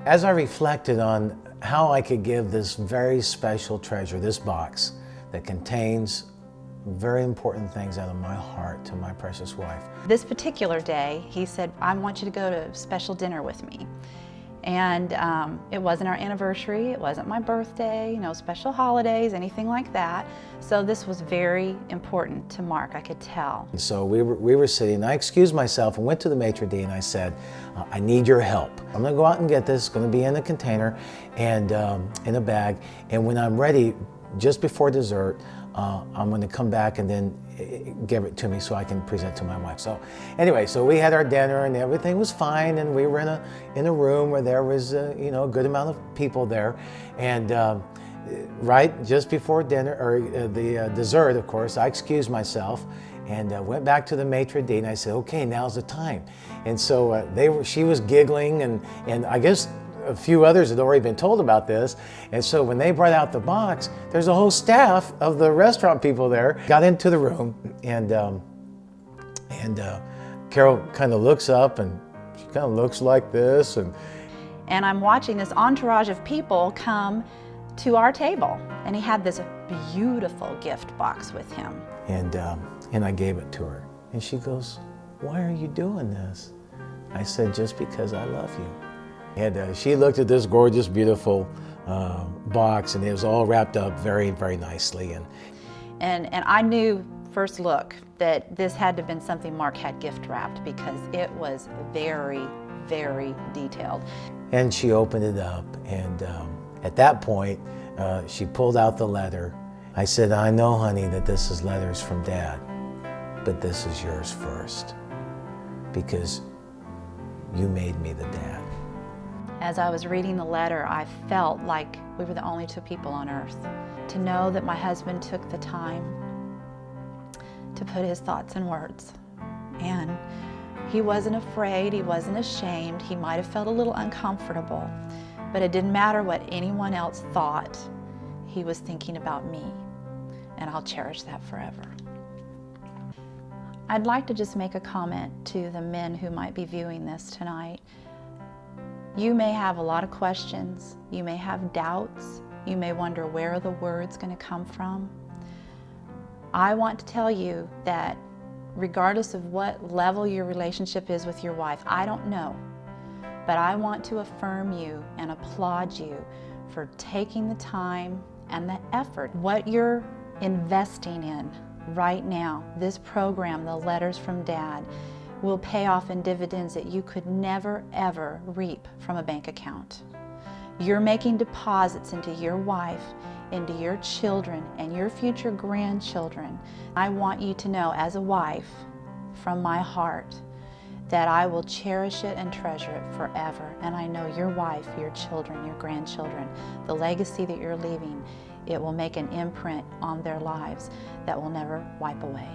As I reflected on how I could give this very special treasure, this box that contains very important things out of my heart to my precious wife. This particular day, he said, I want you to go to a special dinner with me. And it wasn't our anniversary, it wasn't my birthday, special holidays, anything like that. So this was very important to Mark, I could tell. So we were sitting, and I excused myself and went to the maitre d' and I said, I need your help. I'm gonna go out and get this, it's gonna be in a container and in a bag. And when I'm ready, just before dessert, I'm gonna come back and then give it to me so I can present to my wife. So anyway, so we had our dinner and everything was fine, and we were in a room where there was a good amount of people there, and right just before dinner, or the dessert, of course, I excused myself and went back to the maitre d' and I said, okay, now's the time. And so she was giggling, and I guess a few others had already been told about this. And so when they brought out the box, there's a whole staff of the restaurant people there, got into the room, and Carol kind of looks up and she kind of looks like this. And I'm watching this entourage of people come to our table, and he had this beautiful gift box with him. And I gave it to her. And she goes, why are you doing this? I said, just because I love you. And she looked at this gorgeous, beautiful box, and it was all wrapped up very, very nicely. And I knew first look that this had to have been something Mark had gift wrapped, because it was very, very detailed. And she opened it up, and at that point, she pulled out the letter. I said, I know, honey, that this is letters from Dad, but this is yours first, because you made me the dad. As I was reading the letter, I felt like we were the only two people on earth. To know that my husband took the time to put his thoughts in words. And he wasn't afraid, he wasn't ashamed, he might have felt a little uncomfortable, but it didn't matter what anyone else thought. He was thinking about me, and I'll cherish that forever. I'd like to just make a comment to the men who might be viewing this tonight. You may have a lot of questions, you may have doubts, you may wonder where are the words going to come from. I want to tell you that regardless of what level your relationship is with your wife, I don't know, but I want to affirm you and applaud you for taking the time and the effort. What you're investing in right now, this program, the Letters from Dad, will pay off in dividends that you could never, ever reap from a bank account. You're making deposits into your wife, into your children, and your future grandchildren. I want you to know, as a wife, from my heart, that I will cherish it and treasure it forever. And I know your wife, your children, your grandchildren, the legacy that you're leaving, it will make an imprint on their lives that will never wipe away.